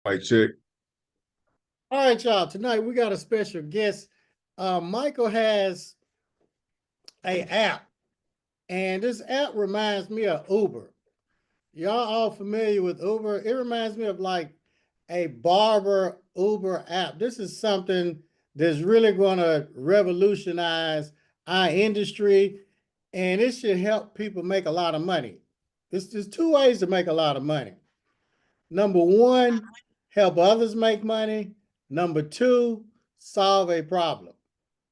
Mic check. All right, y'all. Tonight we got a special guest. Michael has a app, and this app reminds me of Uber. Y'all all familiar with Uber? It reminds me of like a Barber Uber app. This is something that's really going to revolutionize our industry, and it should help people make a lot of money. There's two ways to make a lot of money. Number one, help others make money. Number two, solve a problem.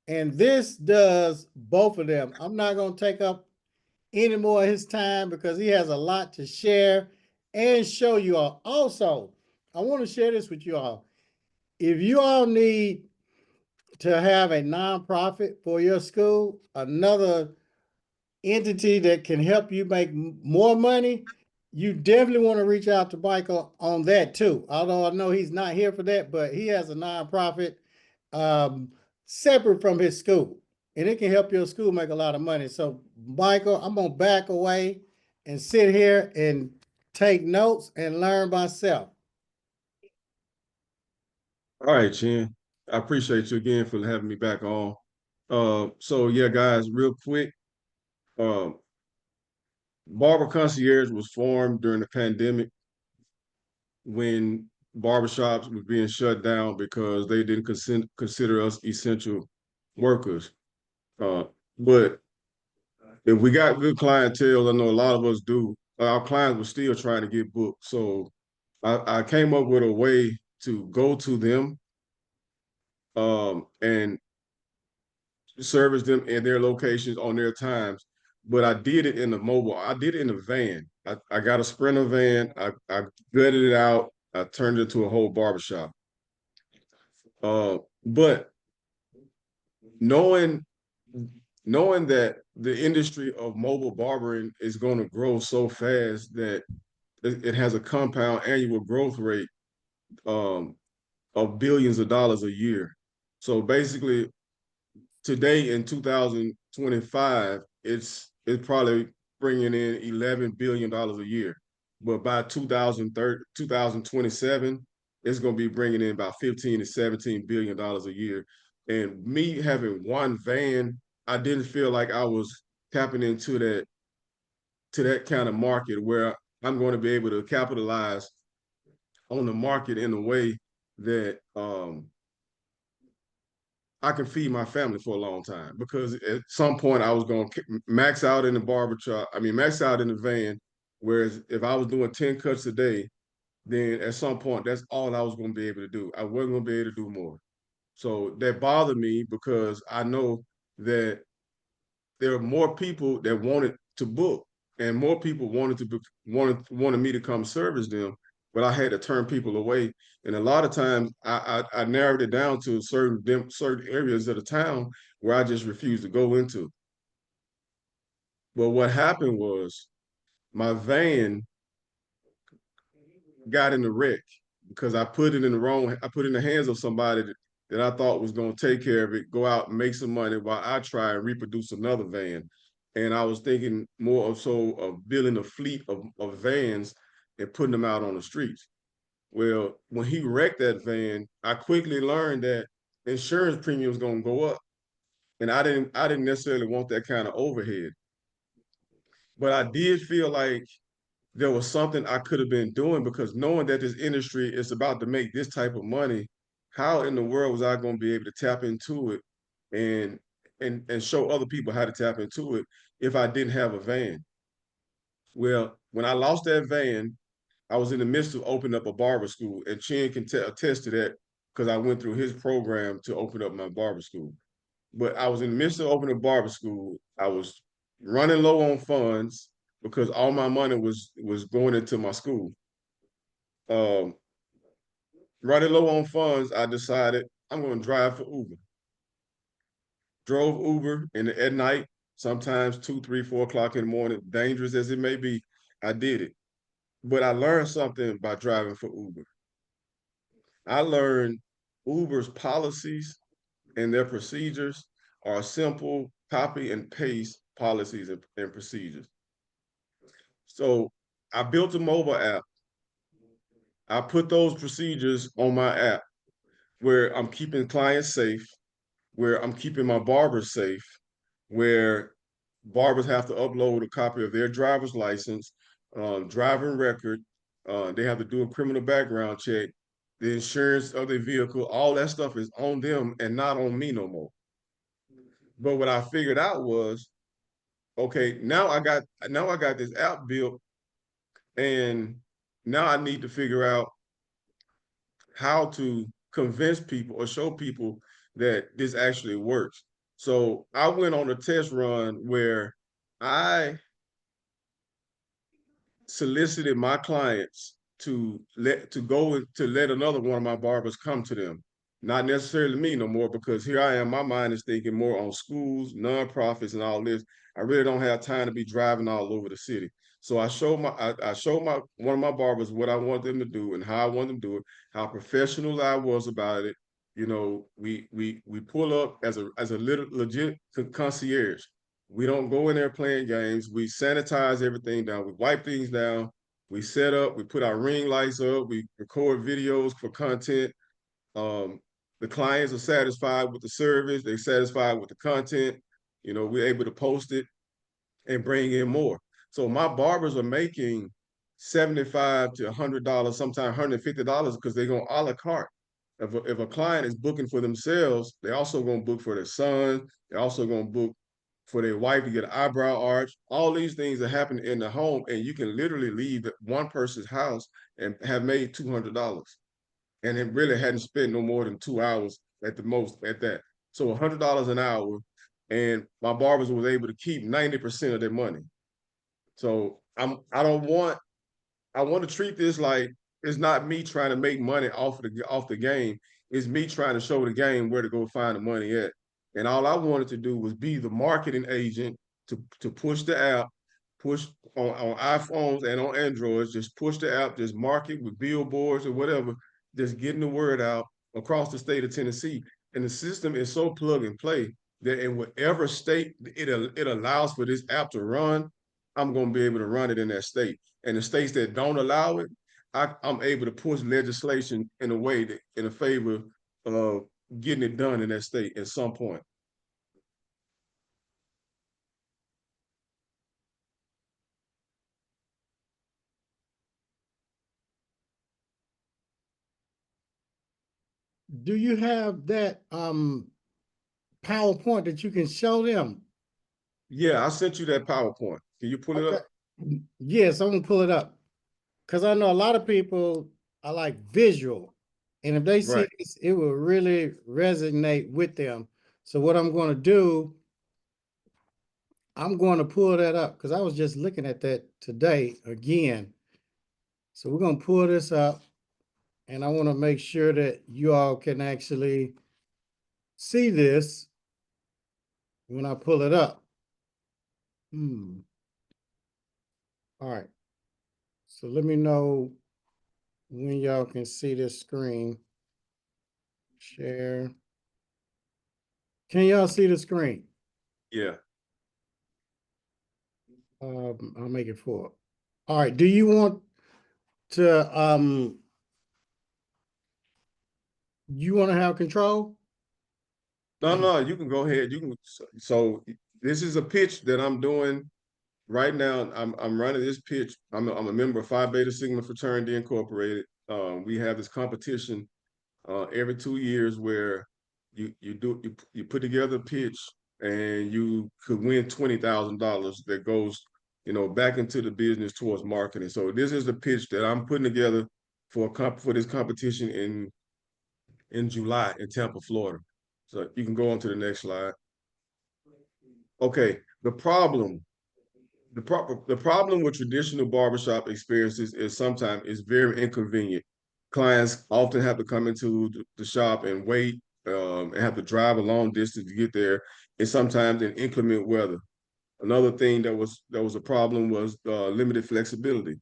And this does both of them. I'm not going to take up any more of his time because he has a lot to share and show you all. Also, I want to share this with you all. If you all need to have a nonprofit for your school, another entity that can help you make more money, you definitely want to reach out to Michael on that too. Although I know he's not here for that, but he has a nonprofit um, separate from his school, and it can help your school make a lot of money. So, Michael, I'm gonna back away and sit here and take notes and learn myself. All right, Chin. I appreciate you again for having me back on. So yeah, guys, real quick. Um, Barber Concierge was formed during the pandemic when barbershops were being shut down because they didn't consider us essential workers. Uh, but if we got good clientele, I know a lot of us do. Our clients were still trying to get booked. So I came up with a way to go to them and service them in their locations on their times. But I did it in the mobile. I did it in a van. I got a Sprinter van. I gutted it out. I turned it into a whole barbershop. But knowing knowing that the industry of mobile barbering is going to grow so fast that it has a compound annual growth rate um, of billions of dollars a year. So basically, today in 2025, it's probably bringing in $11 billion a year. But by 2030, 2027, it's going to be bringing in about 15 to $17 billion a year. And me having one van, I didn't feel like I was tapping into that kind of market where I'm going to be able to capitalize on the market in a way that I can feed my family for a long time, because at some point I was going to max out in the barbershop. I mean, max out in the van. Whereas if I was doing 10 cuts a day, then at some point that's all I was going to be able to do. I wasn't going to be able to do more. So that bothered me because I know that there are more people that wanted to book, and more people wanted me to come service them, but I had to turn people away. And a lot of times I narrowed it down to certain areas of the town where I just refused to go into. But what happened was my van got in the wreck because I put it in the hands of somebody that I thought was going to take care of it, go out and make some money while I try and reproduce another van. And I was thinking more of building a fleet of vans and putting them out on the streets. Well, when he wrecked that van, I quickly learned that insurance premium was going to go up. And I didn't necessarily want that kind of overhead. But I did feel like there was something I could have been doing, because knowing that this industry is about to make this type of money, how in the world was I going to be able to tap into it and and show other people how to tap into it if I didn't have a van? Well, when I lost that van, I was in the midst of opening up a barber school, and Chin can attest to that because I went through his program to open up my barber school. But I was in the midst of opening a barber school. I was running low on funds because all my money was going into my school. Um, Running low on funds, I decided I'm going to drive for Uber. Drove Uber at night, sometimes 2, 3, 4 o'clock in the morning, dangerous as it may be. I did it. But I learned something by driving for Uber. I learned Uber's policies and their procedures are simple copy and paste policies and procedures. So I built a mobile app. I put those procedures on my app where I'm keeping clients safe, where I'm keeping my barbers safe, where barbers have to upload a copy of their driver's license, driving record. They have to do a criminal background check, the insurance of their vehicle. All that stuff is on them and not on me no more. But what I figured out was, okay, now I got this app built, and now I need to figure out how to convince people or show people that this actually works. So I went on a test run where I solicited my clients to let another one of my barbers come to them. Not necessarily me no more, because here I am, my mind is thinking more on schools, nonprofits, and all this. I really don't have time to be driving all over the city. So I showed my one of my barbers what I want them to do and how I want them to do it, how professional I was about it. You know, we pull up as a little legit concierge. We don't go in there playing games. We sanitize everything down. We wipe things down. We set up. We put our ring lights up. We record videos for content. Um, the clients are satisfied with the service. They're satisfied with the content. You know, we're able to post it and bring in more. So my barbers are making $75 to $100, sometimes $150 because they're going a la carte. If a client is booking for themselves, they're also going to book for their son. They're also going to book for their wife to get an eyebrow arch. All these things are happening in the home, and you can literally leave one person's house and have made $200, and it really hadn't spent no more than 2 hours at the most at that. So $100 an hour, and my barbers was able to keep 90% of their money. So I want to treat this like it's not me trying to make money off the game. It's me trying to show the game where to go find the money at. And all I wanted to do was be the marketing agent to push the app, push on iPhones and on Androids, just push the app, just market with billboards or whatever, just getting the word out across the state of Tennessee. And the system is so plug and play that in whatever state it allows for this app to run, I'm going to be able to run it in that state. And the states that don't allow it, I'm able to push legislation in a way that in a favor of getting it done in that state at some point. Do you have that PowerPoint that you can show them? Yeah, I sent you that PowerPoint. Can you pull it Okay. up? Yes, I'm gonna pull it up because I know a lot of people are like visual, and if they see Right. this, it will really resonate with them. So what I'm going to do, I'm going to pull that up because I was just looking at that today again. So we're going to pull this up, and I want to make sure that you all can actually see this when I pull it up. All right. So let me know when y'all can see this screen. Share. Can y'all see the screen? Yeah. I'll make it full. All right. Do you want to you want to have control? No, you can go ahead. You can. So this is a pitch that I'm doing right now. I'm running this pitch. I'm a member of Phi Beta Sigma Fraternity Incorporated. We have this competition every 2 years where you put together a pitch and you could win $20,000 that goes back into the business towards marketing. So this is the pitch that I'm putting together for this competition in July in Tampa, Florida. So you can go on to the next slide. Okay, the problem with traditional barbershop experiences is sometimes it's very inconvenient. Clients often have to come into the shop and wait, and have to drive a long distance to get there, and sometimes in inclement weather. Another thing that was a problem was limited flexibility,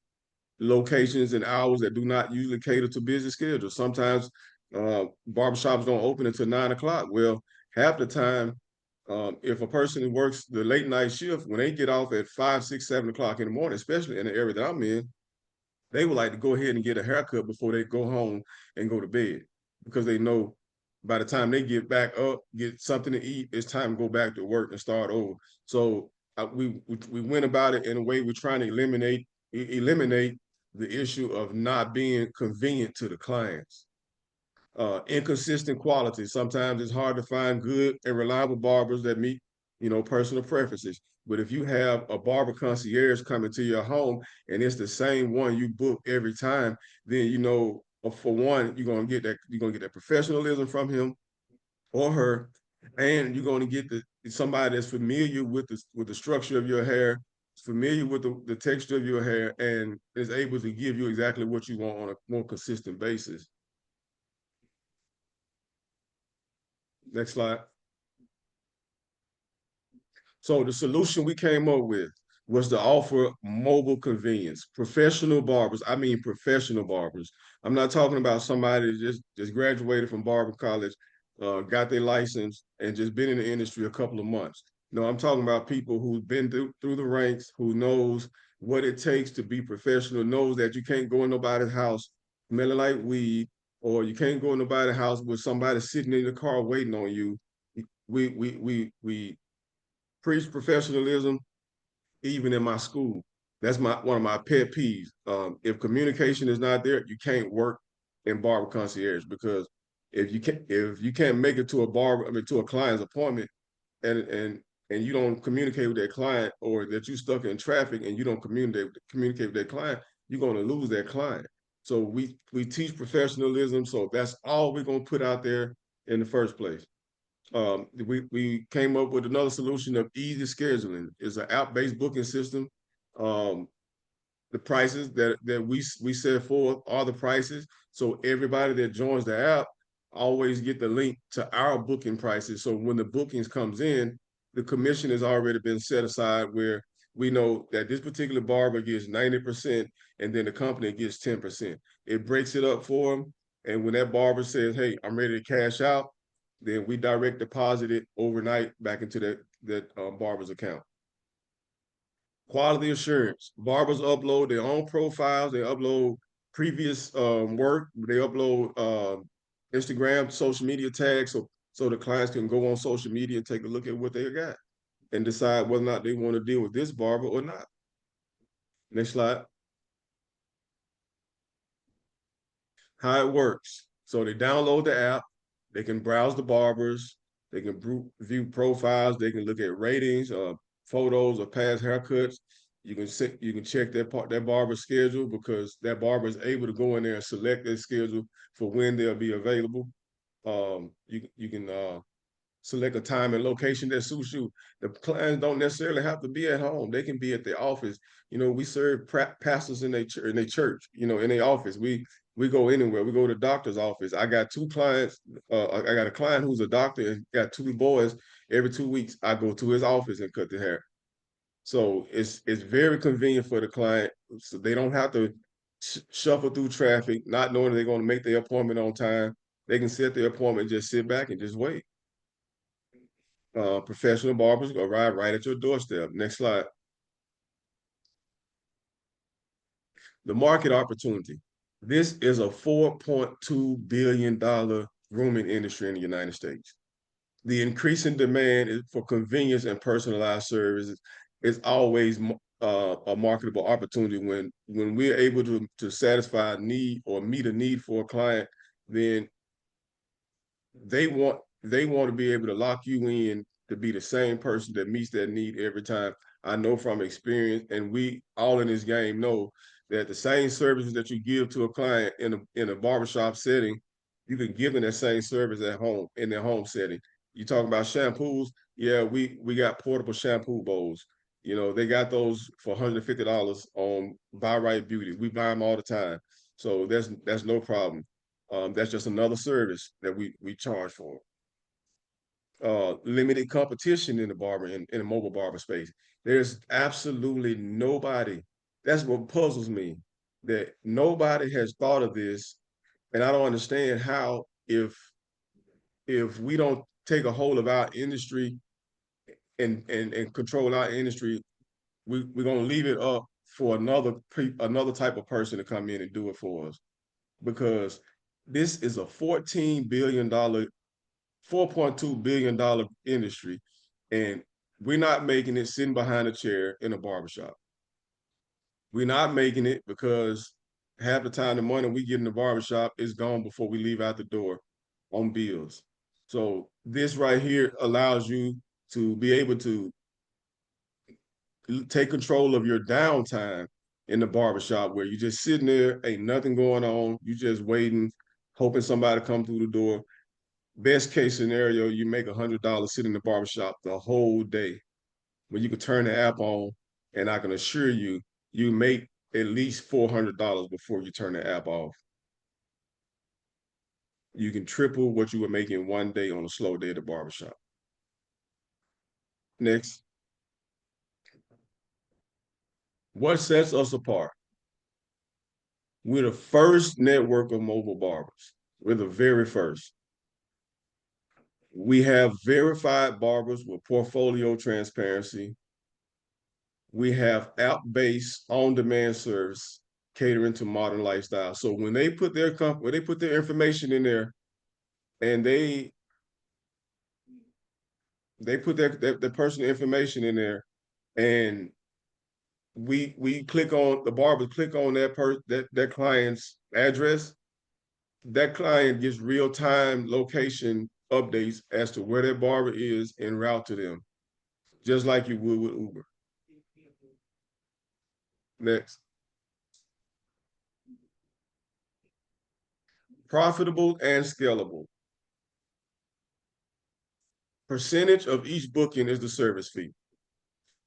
locations and hours that do not usually cater to busy schedules. Sometimes barbershops don't open until 9 o'clock. Well, half the time, if a person works the late night shift, when they get off at 5, 6, 7 o'clock in the morning, especially in the area that I'm in, They would like to go ahead and get a haircut before they go home and go to bed, because they know by the time they get back up, get something to eat, it's time to go back to work and start over. So we went about it in a way we're trying to eliminate the issue of not being convenient to the clients. Inconsistent quality. Sometimes it's hard to find good and reliable barbers that meet, personal preferences. But if you have a barber concierge coming to your home and it's the same one you book every time, then for one, you're gonna get that professionalism from him or her, and you're gonna get somebody that's familiar with the structure of your hair, familiar with the texture of your hair, and is able to give you exactly what you want on a more consistent basis. Next slide. So the solution we came up with was to offer mobile convenience. Professional barbers, I mean professional barbers. I'm not talking about somebody that just graduated from barber college, got their license, and just been in the industry a couple of months. No, I'm talking about people who've been through the ranks, who knows what it takes to be professional, knows that you can't go in nobody's house smelling like weed, or you can't go in nobody's house with somebody sitting in the car waiting on you. We preach professionalism even in my school. That's one of my pet peeves. If communication is not there, you can't work in barber concierge, because if you can't make it to to a client's appointment, and and and you don't communicate with that client, or that you stuck in traffic and you don't communicate with that client, you're going to lose that client. So we teach professionalism. So that's all we're going to put out there in the first place. We came up with another solution of easy scheduling. It's an app-based booking system. Um, the prices that we set forth are the prices. So everybody that joins the app always get the link to our booking prices. So when the bookings comes in, the commission has already been set aside, where we know that this particular barber gets 90%, and then the company gets 10%. It breaks it up for them. And when that barber says, "Hey, I'm ready to cash out," then we direct deposit it overnight back into that barber's account. Quality assurance. Barbers upload their own profiles. They upload previous work. They upload Instagram, social media tags, so the clients can go on social media and take a look at what they got and decide whether or not they want to deal with this barber or not. Next slide. How it works. So they download the app. They can browse the barbers. They can view profiles. They can look at ratings, photos of past haircuts. You can check that barber schedule, because that barber is able to go in there and select their schedule for when they'll be available. You can select a time and location that suits you. The clients don't necessarily have to be at home. They can be at their office. We serve pastors in their church, in their office. We go anywhere. We go to the doctor's office. I got two clients. I got a client who's a doctor and got two boys. Every 2 weeks, I go to his office and cut the hair. So it's very convenient for the client, so they don't have to shuffle through traffic, not knowing they're going to make their appointment on time. They can set their appointment, just sit back and just wait. Professional barbers arrive right at your doorstep. Next slide. The market opportunity. This is a $4.2 billion grooming industry in the United States. The increasing demand for convenience and personalized services is always a marketable opportunity. When we're able to satisfy a need or meet a need for a client, then they want to be able to lock you in to be the same person that meets that need every time. I know from experience, and we all in this game know that the same services that you give to a client in a barbershop setting, you can give them that same service at home, in their home setting. You talk about shampoos, yeah, we got portable shampoo bowls. They got those for $150 on Buy Right Beauty. We buy them all the time. So that's no problem. That's just another service that we charge for. Limited competition in in the mobile barber space. There's absolutely nobody. That's what puzzles me. That nobody has thought of this, and I don't understand how, if we don't take a hold of our industry and control our industry, we're gonna leave it up for another type of person to come in and do it for us, because this is a $4.2 billion industry, and we're not making it sitting behind a chair in a barbershop. We're not making it because half the time the money we get in the barbershop is gone before we leave out the door on bills. So this right here allows you to be able to take control of your downtime in the barbershop, where you're just sitting there, ain't nothing going on. You just waiting, hoping somebody come through the door. Best case scenario, you make $100 sitting in the barbershop the whole day, when you can turn the app on, and I can assure you, you make at least $400 before you turn the app off. You can triple what you would make in one day on a slow day at the barbershop. Next. What sets us apart? We're the first network of mobile barbers. We're the very first. We have verified barbers with portfolio transparency. We have app-based on-demand service catering to modern lifestyle. So when they put their information in there, and they put their personal information in there, and we click on, the barbers click on that client's address, that client gets real-time location updates as to where that barber is en route to them, just like you would with Uber. Next. Profitable and scalable. Percentage of each booking is the service fee.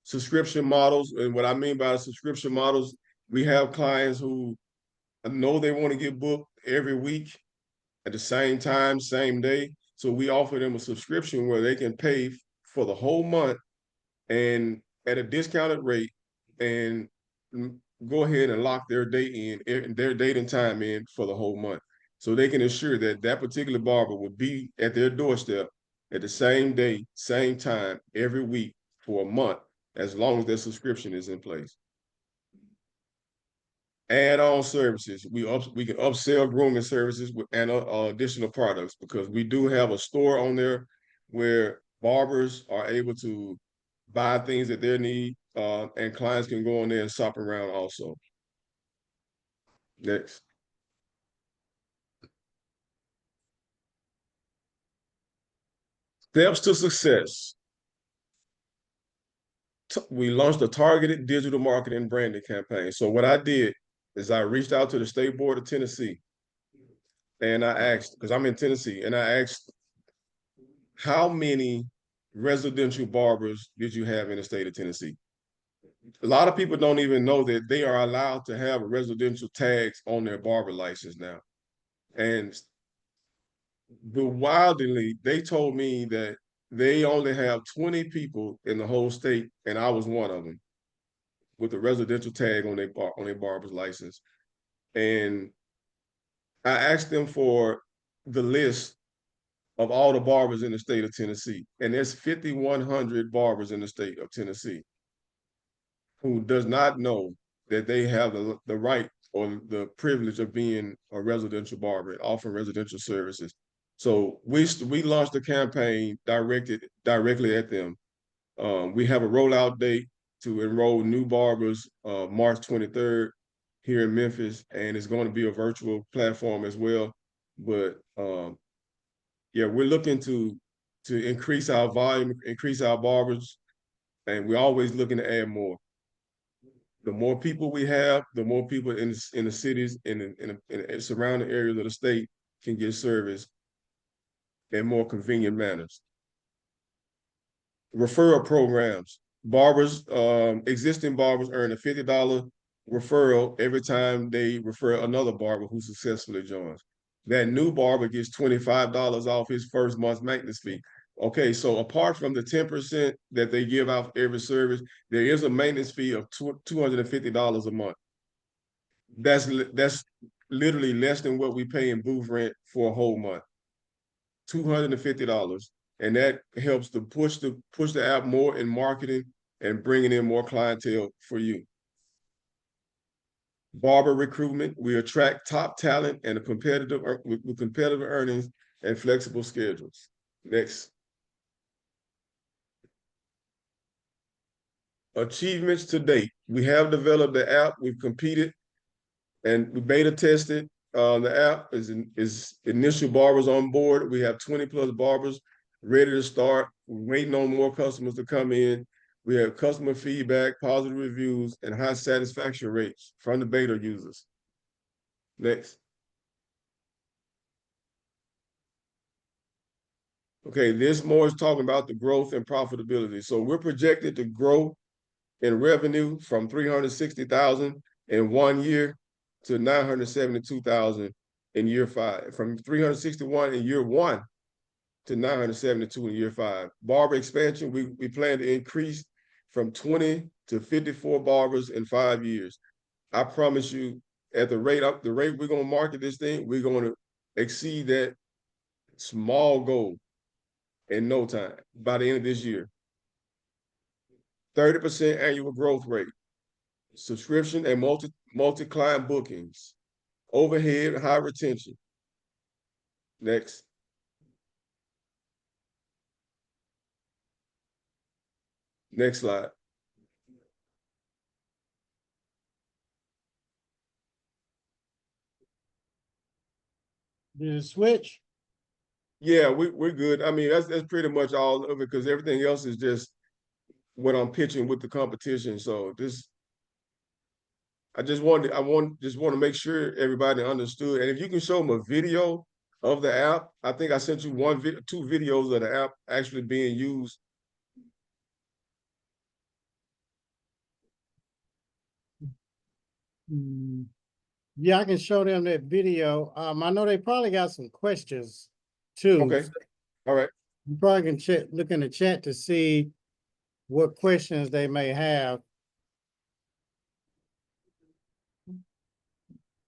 Subscription models, and what I mean by subscription models, we have clients who know they want to get booked every week at the same time, same day. So we offer them a subscription where they can pay for the whole month and at a discounted rate, and go ahead and lock their date their date and time in for the whole month. So they can ensure that that particular barber will be at their doorstep at the same day, same time, every week for a month, as long as their subscription is in place. Add-on services. We can upsell grooming services and additional products, because we do have a store on there where barbers are able to buy things that they need, and clients can go on there and shop around also. Next. Steps to success. We launched a targeted digital marketing branding campaign. So what I did is I reached out to the State Board of Tennessee, and I asked, because I'm in Tennessee, and I asked, how many residential barbers did you have in the state of Tennessee? A lot of people don't even know that they are allowed to have residential tags on their barber license now. And bewilderingly, they told me that they only have 20 people in the whole state, and I was one of them, with a residential tag on their barber's license. And I asked them for the list of all the barbers in the state of Tennessee, and there's 5,100 barbers in the state of Tennessee who does not know that they have the right or the privilege of being a residential barber and offering residential services. So we launched a campaign directly at them. We have a rollout date to enroll new barbers, March 23rd here in Memphis, and it's going to be a virtual platform as well. But yeah, we're looking to increase our volume, increase our barbers, and we're always looking to add more. The more people we have, the more people in the cities, in the surrounding areas of the state can get service in more convenient manners. Referral programs. Barbers, existing barbers earn a $50 referral every time they refer another barber who successfully joins. That new barber gets $25 off his first month's maintenance fee. Okay, so apart from the 10% that they give out for every service, there is a maintenance fee of $250 a month. That's literally less than what we pay in booth rent for a whole month. $250, and that helps to push the app more in marketing and bringing in more clientele for you. Barber recruitment, we attract top talent and a with competitive earnings and flexible schedules. Next. Achievements to date. We have developed the app. We've competed and we beta tested the app. Is initial barbers on board. We have 20 plus barbers ready to start. We're waiting on more customers to come in. We have customer feedback, positive reviews, and high satisfaction rates from the beta users. Next. Okay, this more is talking about the growth and profitability. So we're projected to grow in revenue from 360,000 in 1 year to 972,000 in year 5. From 361 in year 1 to 972 in year 5. Barber expansion, we plan to increase from 20 to 54 barbers in 5 years. I promise you, at the rate we're gonna market this thing, we're gonna exceed that small goal in no time by the end of this year. 30% annual growth rate, subscription and multi-client bookings, overhead, high retention. Next. Next slide. Did it switch? Yeah, we're good. I mean, that's pretty much all of it because everything else is just what I'm pitching with the competition. So just want to make sure everybody understood. And if you can show them a video of the app, I think I sent you two videos of the app actually being used. Yeah, I can show them that video. I know they probably got some questions too. Okay. All right. You probably can look in the chat to see what questions they may have.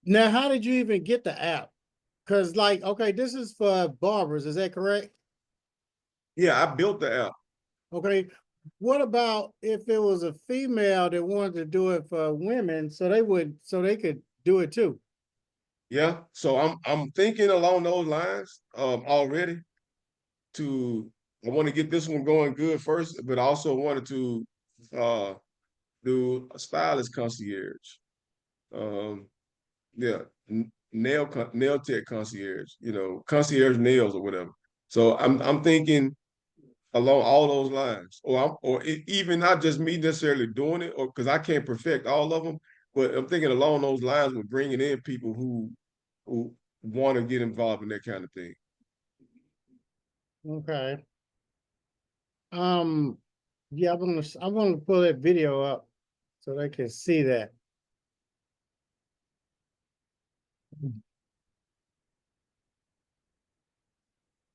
Now, how did you even get the app? Because, like, okay, this is for barbers. Is that correct? Yeah, I built the app. Okay. What about if it was a female that wanted to do it for women, so they could do it too? Yeah. So I'm thinking along those lines already. I want to get this one going good first, but I also wanted to do a stylist concierge. Yeah, nail tech concierge, concierge nails or whatever. So I'm thinking along all those lines, even not just me necessarily doing it, or because I can't perfect all of them, but I'm thinking along those lines with bringing in people who want to get involved in that kind of thing. Okay. Yeah, I'm gonna pull that video up so they can see that.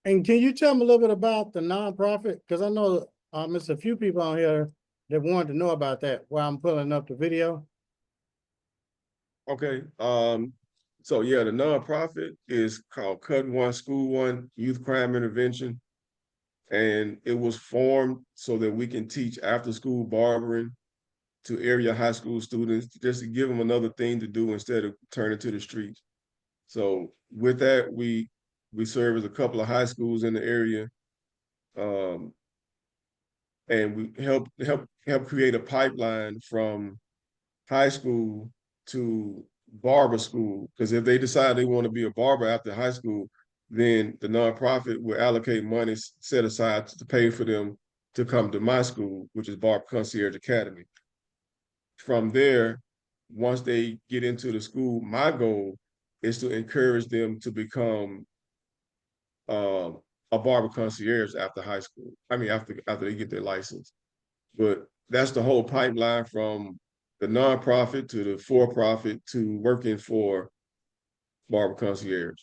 And can you tell me a little bit about the nonprofit? Because I know there's a few people on here that wanted to know about that while I'm pulling up the video. Okay. So yeah, the nonprofit is called Cut One, School One, Youth Crime Intervention. And it was formed so that we can teach after school barbering to area high school students, just to give them another thing to do instead of turning to the streets. So with that, we service a couple of high schools in the area, and we help create a pipeline from high school to barber school. Because if they decide they want to be a barber after high school, then the nonprofit will allocate money set aside to pay for them to come to my school, which is Barber Concierge Academy. From there, once they get into the school, my goal is to encourage them to become a barber concierge after high school. I mean, after they get their license. But that's the whole pipeline from the nonprofit to the for-profit to working for Barber Concierge.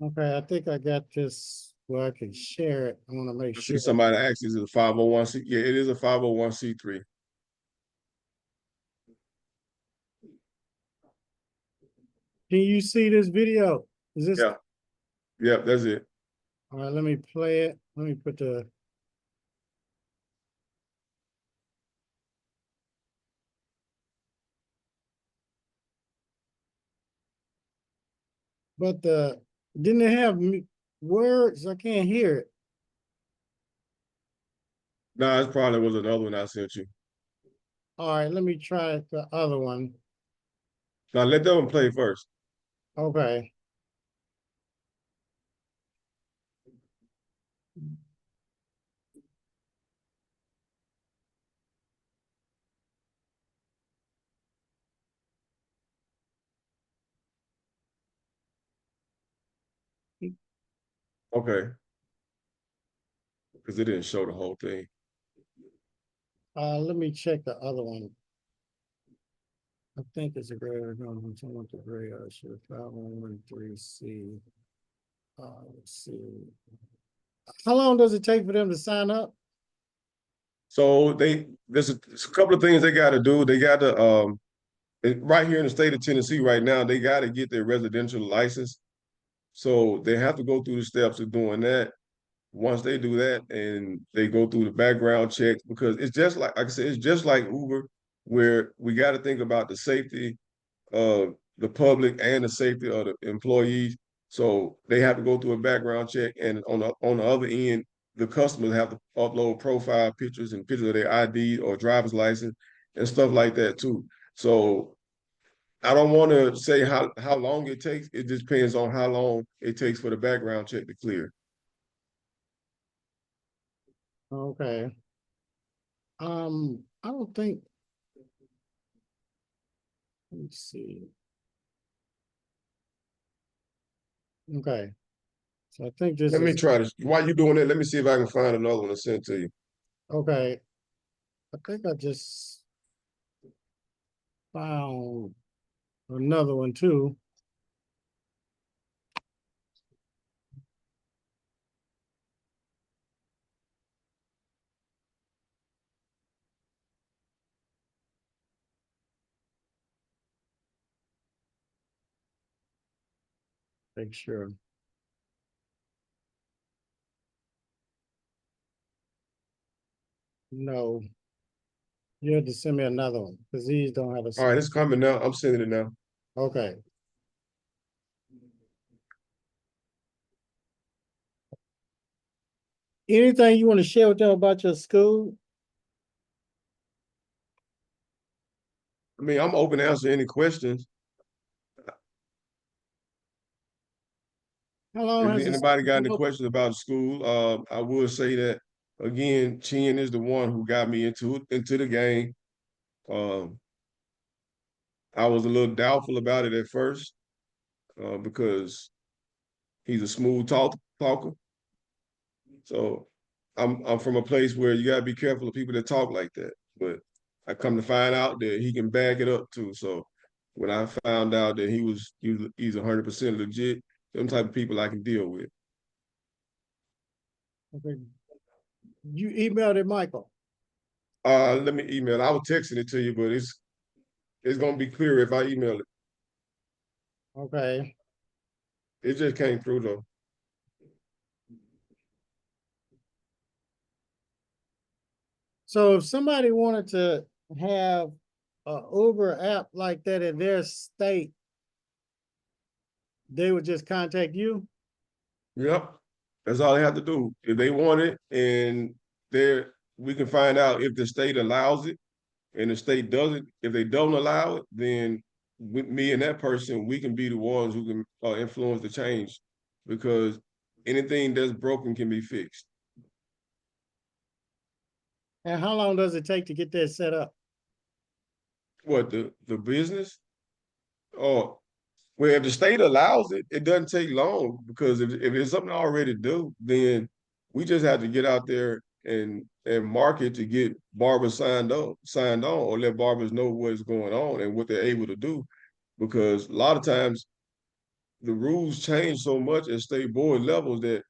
Okay, I think I got this where I can share it. I want to make sure. Somebody asks, is it a 501c? Yeah, it is a 501c3. Can you see this video? Is this? Yeah. Yeah, that's it. All right, let me play it. Let me put the. But didn't it have words? I can't hear it. Nah, it probably was another one I sent you. All right, let me try the other one. Now let that one play first. Okay. Okay. Because it didn't show the whole thing. Let me check the other one. I think it's a grade number. Someone to grade usher 5113C. Let's see. How long does it take for them to sign up? So there's a couple of things they got to do. They got to right here in the state of Tennessee right now, they got to get their residential license. So they have to go through the steps of doing that. Once they do that and they go through the background checks, because it's just like I said, it's just like Uber, where we got to think about the safety of the public and the safety of the employees. So they have to go through a background check, and on the other end, the customers have to upload profile pictures and pictures of their ID or driver's license and stuff like that too. So I don't want to say how long it takes. It just depends on how long it takes for the background check to clear. Okay. I don't think. Let me see. Okay. So I think this Let me is try this. While you doing that, let me see if I can find another one to send to you. okay. I think I just found another one too. Make sure. No, you have to send me another one because these don't have a. All right, it's coming now. I'm sending it now. Okay. Anything you want to share with them about your school? I mean, I'm open to answer any questions. How long If has this anybody got been any open? questions about the school, I will say that again, Chin is the one who got me into the game. Um, I was a little doubtful about it at first because he's a smooth talker. So I'm from a place where you gotta be careful of people that talk like that. But I come to find out that he can back it up too. So when I found out that he's 100% legit, them type of people I can deal with. Okay. You emailed it, Michael. Let me email. I was texting it to you, but it's gonna be clear if I email it. Okay. It just came through though. So if somebody wanted to have a Uber app like that in their state, they would just contact you? Yep. That's all they have to do. If they want it and we can find out if the state allows it and the state doesn't. If they don't allow it, then with me and that person, we can be the ones who can influence the change because anything that's broken can be fixed. And how long does it take to get that set up? What the business? Oh, well, if the state allows it, it doesn't take long because if it's something I already do, then we just have to get out there and market to get barbers signed on, or let barbers know what's going on and what they're able to do. Because a lot of times the rules change so much at state board levels that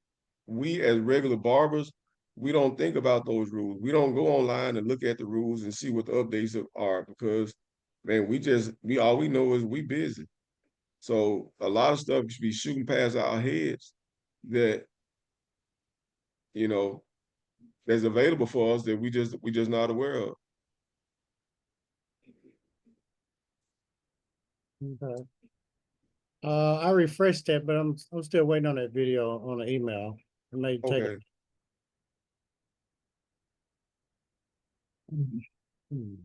we as regular barbers, we don't think about those rules. We don't go online and look at the rules and see what the updates are because man, we all we know is we busy. So a lot of stuff should be shooting past our heads that, you know, that's available for us that we just not aware of. Okay. I refreshed that, but I'm still waiting on that video on the email. It may take Okay. Hmm.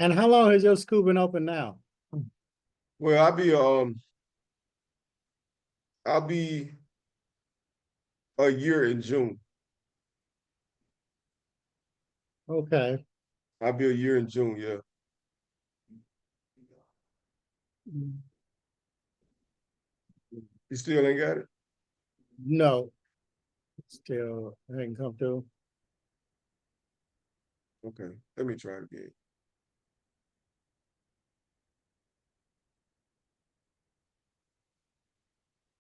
And how long has your school been open now? Well, I'll be a year in June. Okay. I'll be a year in June, yeah. You still ain't got it? No, still ain't come through. Okay. Let me try it again.